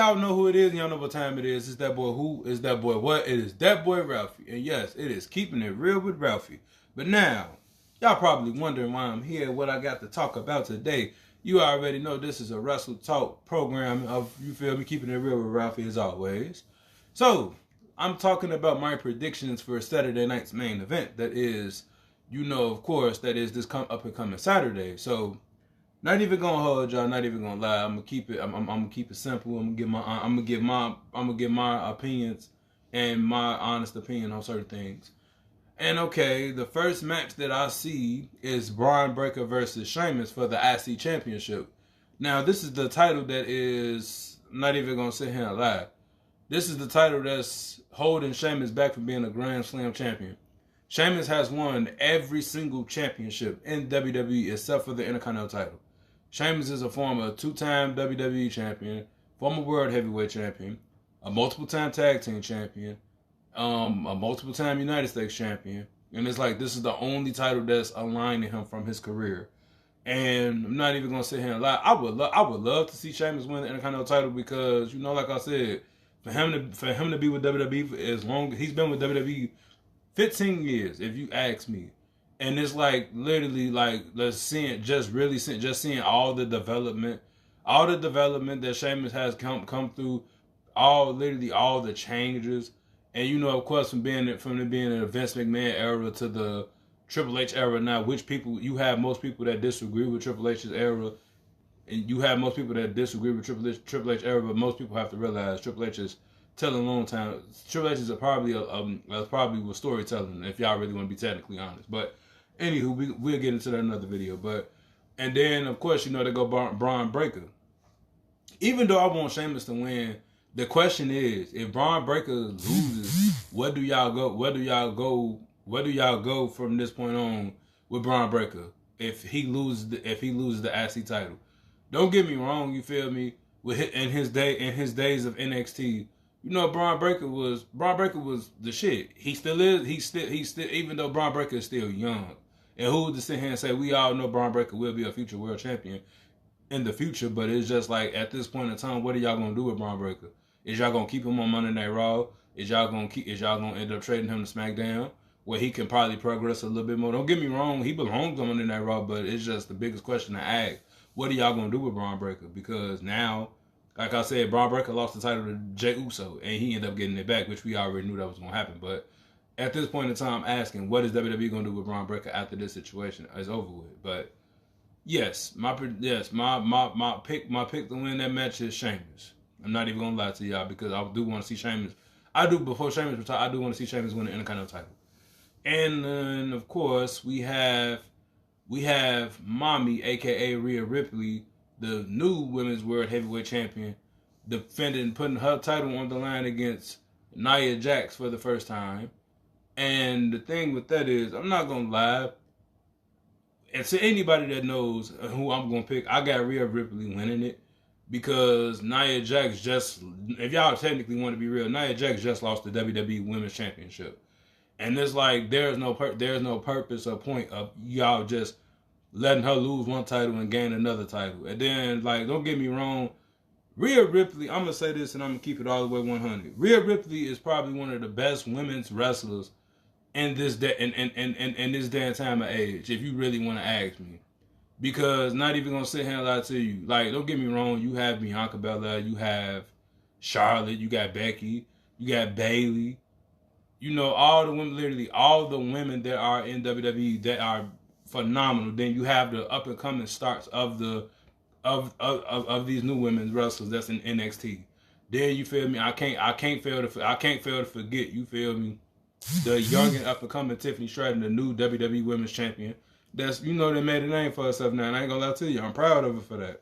y'all know who it is, and y'all know what time it is. It's that boy who is that boy what? It is that boy Ralphie. And yes, it is keeping it real with Ralphie. But now, y'all probably wondering why I'm here, what I got to talk about today. You already know this is a Wrestle Talk program of, you feel me, keeping it real with Ralphie as always. So, I'm talking about my predictions for Saturday night's main event. That is, you know, of course, that is this up and coming Saturday. So, not even gonna hold y'all. Not even gonna lie. I'm gonna keep it. I'm gonna keep it simple. I'm gonna give my opinions and my honest opinion on certain things. And okay, the first match that I see is Bron Breakker versus Sheamus for the IC Championship. Now, this is the title that is, I'm not even gonna sit here and lie. This is the title that's holding Sheamus back from being a Grand Slam champion. Sheamus has won every single championship in WWE except for the Intercontinental title. Sheamus is a former two-time WWE champion, former World Heavyweight champion, a multiple-time tag team champion, a multiple-time United States champion, and it's like this is the only title that's aligning him from his career. And I'm not even gonna sit here and lie. I would love to see Sheamus win the Intercontinental title because, you know, like I said, for him to be with WWE for as long, he's been with WWE 15 years, if you ask me. And it's like literally like seeing all the development that Sheamus has come through, all the changes, and you know, of course, from being in the Vince McMahon era to the Triple H era now, which people you have most people that disagree with Triple H's era, and you have most people that disagree with Triple H era, but most people have to realize Triple H is telling a long time. Triple H is probably with storytelling, if y'all really want to be technically honest, but. Anywho, we'll get into that in another video. And then, of course, you know, they go Bron Breakker. Even though I want Sheamus to win, the question is, if Bron Breakker loses, where do y'all go from this point on with Bron Breakker if he loses the IC title? Don't get me wrong, you feel me? In his days of NXT, you know, Bron Breakker was the shit. He still is. He's still even though Bron Breakker is still young. And who to sit here and say, we all know Bron Breakker will be a future world champion in the future, but it's just like, at this point in time, what are y'all going to do with Bron Breakker? Is y'all going to keep him on Monday Night Raw? Is y'all going to end up trading him to SmackDown, where he can probably progress a little bit more? Don't get me wrong, he belongs on Monday Night Raw, but it's just the biggest question to ask. What are y'all going to do with Bron Breakker? Because now, like I said, Bron Breakker lost the title to Jey Uso, and he ended up getting it back, which we already knew that was going to happen, but at this point in time, asking what is WWE going to do with Bron Breakker after this situation is over with. But yes, my pick to win that match is Sheamus. I'm not even gonna lie to y'all because I do want to see Sheamus. Before Sheamus retire, I do want to see Sheamus win the Intercontinental title. And then of course we have Mommy, aka Rhea Ripley, the new Women's World Heavyweight Champion, defending, putting her title on the line against Nia Jax for the first time. And the thing with that is, I'm not going to lie, and to anybody that knows who I'm going to pick, I got Rhea Ripley winning it because Nia Jax if y'all technically want to be real, Nia Jax just lost the WWE Women's Championship. And it's like, there's no purpose or point of y'all just letting her lose one title and gain another title. And then, like, don't get me wrong, Rhea Ripley, I'm going to say this and I'm going to keep it all the way 100. Rhea Ripley is probably one of the best women's wrestlers in this day in this day and time of age, if you really want to ask me. Because not even gonna sit here and lie to you. Like, don't get me wrong, you have Bianca Belair, you have Charlotte, you got Becky, you got Bayley. You know, all the women, literally all the women that are in WWE that are phenomenal. Then you have the up and coming starts of these new women's wrestlers that's in NXT. Then you feel me? I can't fail to forget, you feel me? The young and up and coming Tiffany Stratton, the new WWE Women's Champion. That's, you know, they made a name for herself now, and I ain't gonna lie to you, I'm proud of her for that.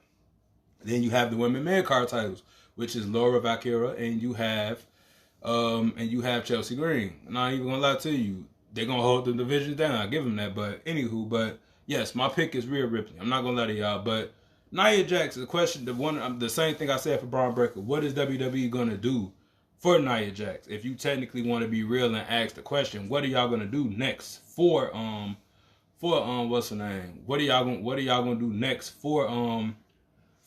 Then you have the women mid-card titles, which is Laura Valkyria, and you have Chelsea Green. I'm not even gonna lie to you, they're gonna hold the divisions down. I give them that, but but yes, my pick is Rhea Ripley. I'm not gonna lie to y'all, but Nia Jax, the same thing I said for Bron Breakker. What is WWE gonna do for Nia Jax? If you technically want to be real and ask the question, what are y'all gonna do next for what's her name? What are y'all gonna do next for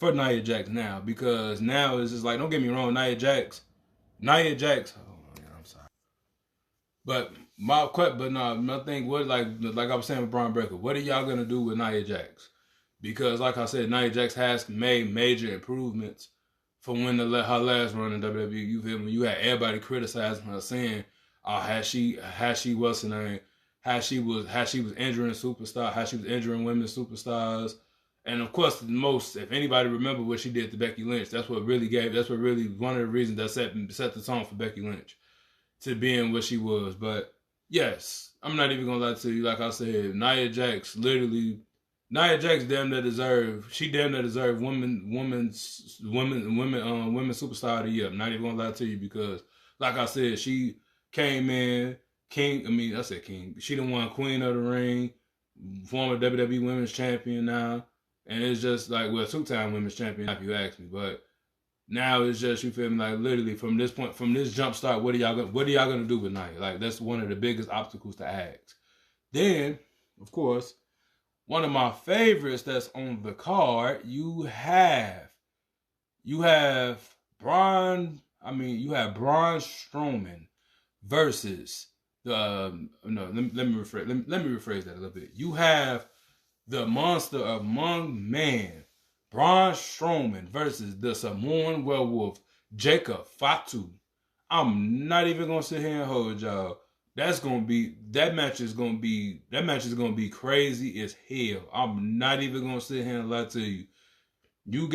for Nia Jax now, because now it's just like, don't get me wrong, Nia Jax. Oh, I'm sorry. But my thing was like I was saying with Braun Breaker, what are y'all gonna do with Nia Jax? Because like I said, Nia Jax has made major improvements from when her last run in WWE. You feel me? You had everybody criticizing her, saying, had she what's her name? How she was injuring superstars, how she was injuring women superstars. And of course, if anybody remember what she did to Becky Lynch, that's what really one of the reasons that set the tone for Becky Lynch to being what she was. But yes, I'm not even gonna lie to you. Like I said, Nia Jax damn near deserve women superstar of the year. I'm not even gonna lie to you, because like I said, she came in king. She done won Queen of the Ring, former WWE Women's Champion now. And it's just like, well, 2-time women's champion, if you ask me. But now it's just, you feel me, like literally from this jump start, what are y'all gonna do with Nia? Like, that's one of the biggest obstacles to ask. Then, of course, one of my favorites that's on the card, you have Braun Strowman versus let me rephrase that a little bit. You have the monster among men, Braun Strowman versus the Samoan werewolf, Jacob Fatu. I'm not even gonna sit here and hold y'all. That match is gonna be crazy as hell. I'm not even gonna sit here and lie to you. You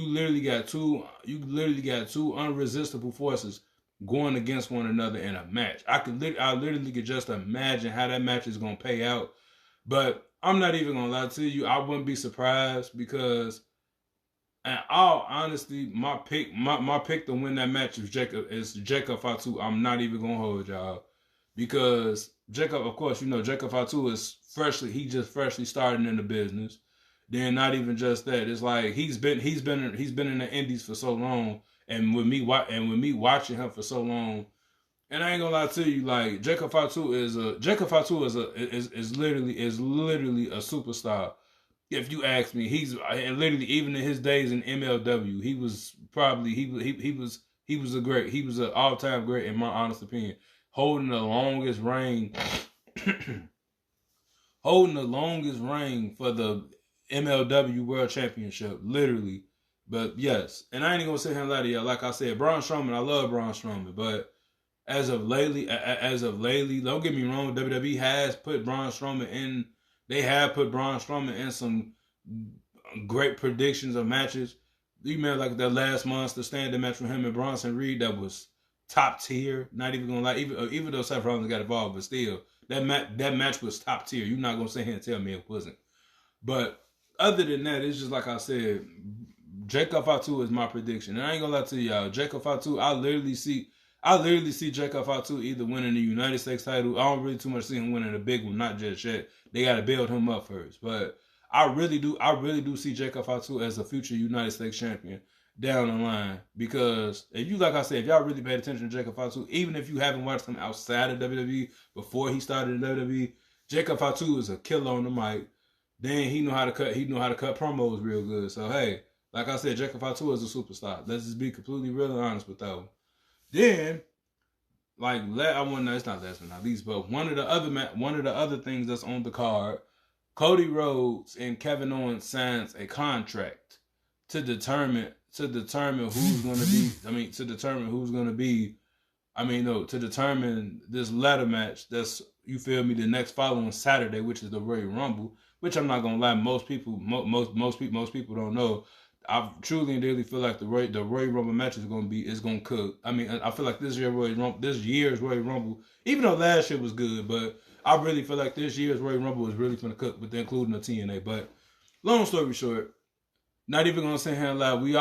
literally got two unresistible forces going against one another in a match. I literally could just imagine how that match is gonna pay out. But I'm not even gonna lie to you, I wouldn't be surprised, because in all honesty, my pick to win that match is Jacob Fatu. I'm not even gonna hold y'all, because Jacob, of course, Jacob Fatu just freshly starting in the business. Then not even just that, it's like he's been in the Indies for so long, and with me watching him for so long. And I ain't gonna lie to you, like Jacob Fatu is literally a superstar. If you ask me, and literally even in his days in MLW, he was an all-time great in my honest opinion, holding the longest reign for the MLW World Championship, literally. But yes, and I ain't gonna sit here and lie to y'all. Like I said, Braun Strowman, I love Braun Strowman, but as of lately, don't get me wrong, WWE has put Braun Strowman in. They have put Braun Strowman in some great predictions of matches. You remember like that last Monster Standing match with him and Bronson Reed, that was top tier. Not even gonna lie, even though Seth Rollins got involved, but still, that match was top tier. You're not gonna sit here and tell me it wasn't. But other than that, it's just like I said, Jacob Fatu is my prediction. And I ain't gonna lie to y'all, Jacob Fatu, I literally see Jacob Fatu either winning the United States title. I don't really too much see him winning the big one, not just yet. They got to build him up first. But I really do see Jacob Fatu as a future United States champion down the line. Because if y'all really paid attention to Jacob Fatu, even if you haven't watched him outside of WWE before he started in WWE, Jacob Fatu is a killer on the mic. Then he know how to cut promos real good. So hey, like I said, Jacob Fatu is a superstar. Let's just be completely real and honest with that one. Then, it's not last but not least, but one of the other things that's on the card, Cody Rhodes and Kevin Owens signs a contract to determine who's going to determine this ladder match that's, you feel me, the next following Saturday, which is the Royal Rumble, which I'm not gonna lie, most people don't know. I truly and dearly feel like the Royal Rumble match is gonna cook. I mean, I feel like this year's Royal Rumble, even though last year was good, but I really feel like this year's Royal Rumble is really gonna cook, with including the TNA. But long story short, not even gonna sit here and lie. We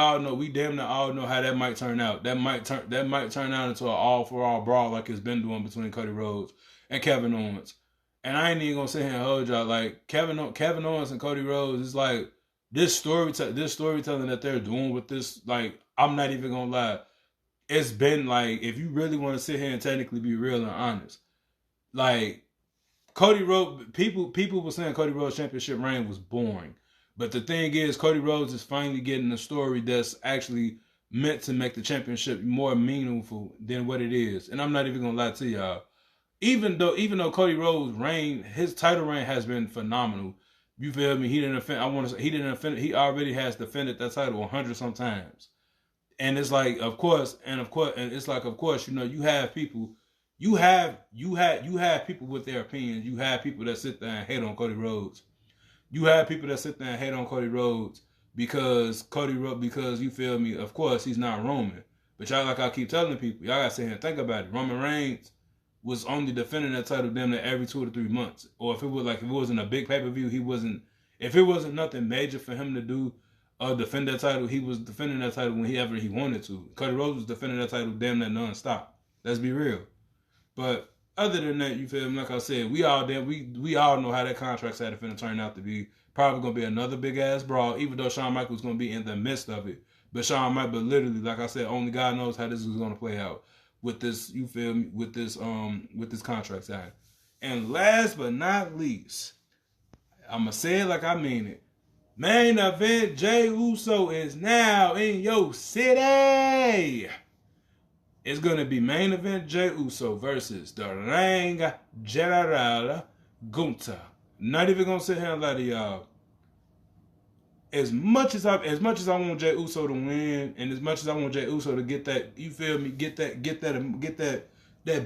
damn near all know how that might turn out. That might turn out into an all-for-all brawl like it's been doing between Cody Rhodes and Kevin Owens. And I ain't even gonna sit here and hold y'all, like Kevin Owens and Cody Rhodes is like this storytelling that they're doing with this. Like, I'm not even gonna lie, it's been like, if you really want to sit here and technically be real and honest, like Cody Rhodes, people were saying Cody Rhodes' championship reign was boring. But the thing is, Cody Rhodes is finally getting a story that's actually meant to make the championship more meaningful than what it is. And I'm not even gonna lie to y'all. Even though Cody Rhodes' reign, his title reign has been phenomenal. You feel me? He didn't offend. I want to say he didn't offend. He already has defended that title 100 sometimes. And it's like, of course, and it's like, of course, you have people, you have people with their opinions. You have people that sit there and hate on Cody Rhodes. You have people that sit there and hate on Cody Rhodes because you feel me. Of course, he's not Roman, but y'all, like I keep telling people, y'all gotta sit here and think about it. Roman Reigns was only defending that title damn near every 2 to 3 months, or if it wasn't a big pay per view, he wasn't. If it wasn't nothing major for him to do, defend that title, he was defending that title whenever he wanted to. Cody Rhodes was defending that title damn near non-stop. Let's be real. But other than that, you feel me? Like I said, we all know how that contract side finna turn out to be. Probably gonna be another big ass brawl, even though Shawn Michaels gonna be in the midst of it. But literally, like I said, only God knows how this is gonna play out with this. You feel me? With this contract side. And last but not least, I'ma say it like I mean it. Main event, Jey Uso is now in your city. It's going to be main event Jey Uso versus the Ring General Gunther. Not even going to sit here and lie to y'all. As much as I want Jey Uso to win, and as much as I want Jey Uso to get that, you feel me, get that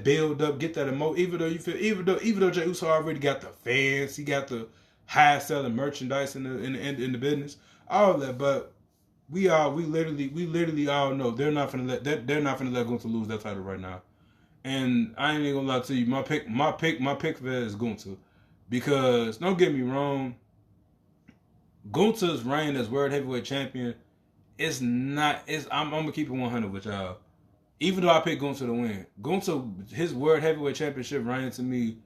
build up, get that emotion. Even though Jey Uso already got the fans, he got the high selling merchandise in the business, all that, but we literally all know they're not gonna let Gunther lose that title right now. And I ain't even gonna lie to you, my pick for that is Gunther, because don't get me wrong, Gunther's reign as World Heavyweight Champion I'm gonna keep it 100 with y'all. Even though I picked Gunther to win, his World Heavyweight Championship reign to me,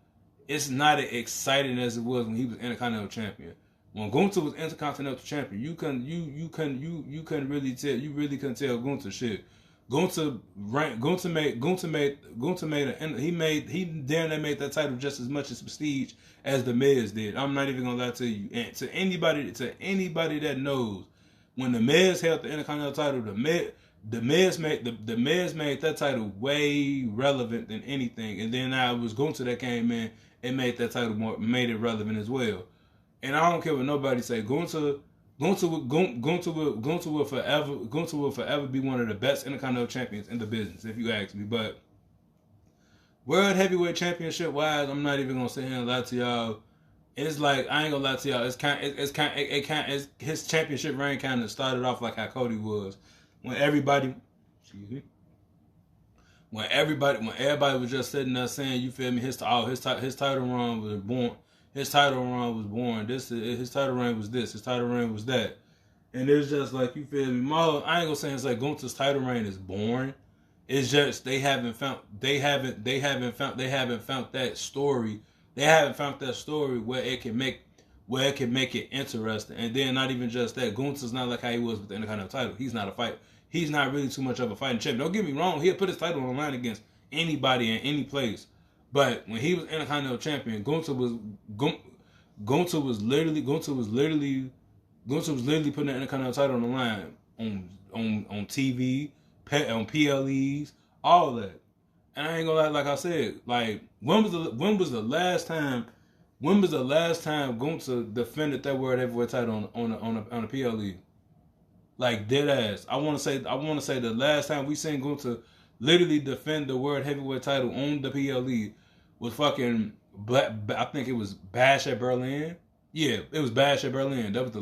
it's not as exciting as it was when he was Intercontinental Champion. When Gunther was Intercontinental Champion, you really couldn't tell Gunther shit. He damn near made that title just as much as prestige as the Miz did. I'm not even gonna lie to you. And to anybody that knows, when the Miz held the Intercontinental title, the Miz made that title way relevant than anything. And then it was Gunther that came in and made that title made it relevant as well. And I don't care what nobody say. Gunther will forever be one of the best Intercontinental champions in the business, if you ask me. But World Heavyweight Championship wise, I'm not even gonna sit here and lie to y'all. It's like, I ain't gonna lie to y'all. His championship reign kind of started off like how Cody was, when everybody was just sitting there saying, you feel me, his title run was born. His title run was born. His title reign was this. His title reign was that. And it's just like, you feel me. I ain't gonna say it's like Gunther's title reign is boring. It's just they haven't found that story. They haven't found that story where it can make it interesting. And then not even just that, Gunther's not like how he was with the Intercontinental title. He's not really too much of a fighting champion. Don't get me wrong, he'll put his title on the line against anybody in any place. But when he was Intercontinental champion, Gunther was literally putting the Intercontinental title on the line on TV, on PLEs, all that. And I ain't gonna lie, like I said, like when was the last time Gunther defended that World Heavyweight title on a PLE? Like, dead ass. I want to say the last time we seen Gunther literally defend the World Heavyweight title on the PLE was fucking I think it was Bash at Berlin. Yeah, it was Bash at Berlin. That was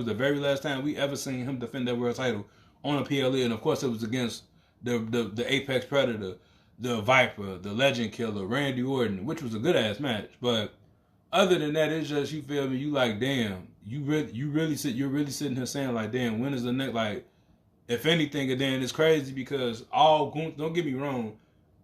the very last time we ever seen him defend that world title on a PLE, and of course it was against the Apex Predator, the Viper, the Legend Killer, Randy Orton, which was a good ass match. But other than that, it's just, you feel me, you like, damn, you're really sitting here saying like, damn, when is the next, like, if anything, and then it's crazy because don't get me wrong,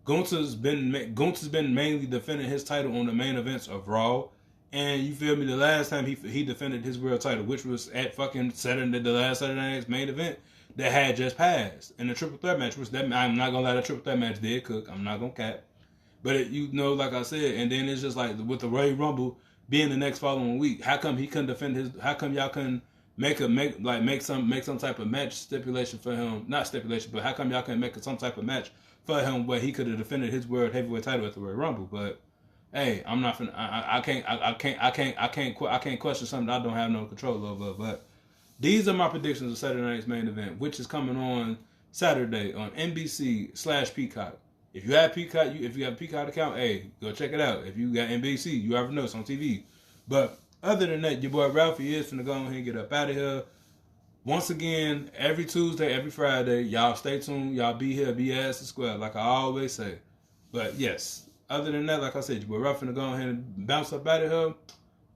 Gunther's been mainly defending his title on the main events of Raw, and you feel me, the last time he defended his world title, which was at fucking the last Saturday night's main event that had just passed in the triple threat match, which I'm not gonna lie, the triple threat match did cook. I'm not gonna cap, but like I said, and then it's just like with the Royal Rumble being the next following week, how come he couldn't defend his? How come y'all couldn't make some type of match stipulation for him. Not stipulation, but how come y'all can't make some type of match for him where he could have defended his world heavyweight title at the Royal Rumble? But hey, I'm not finna. I can't question something I don't have no control over. But these are my predictions of Saturday night's main event, which is coming on Saturday on NBC/Peacock. If you have Peacock, if you have a Peacock account, hey, go check it out. If you got NBC, you already know it's on TV. But other than that, your boy Ralphie is finna go ahead and get up out of here. Once again, every Tuesday, every Friday, y'all stay tuned. Y'all be here, be ass to square, like I always say. But yes, other than that, like I said, your boy Ralphie finna go ahead and bounce up out of here.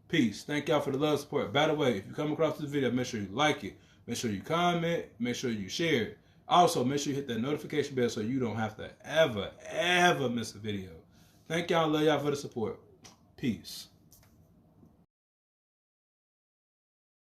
Peace. Thank y'all for the love support. By the way, if you come across this video, make sure you like it. Make sure you comment. Make sure you share it. Also, make sure you hit that notification bell so you don't have to ever miss a video. Thank y'all. Love y'all for the support. Peace.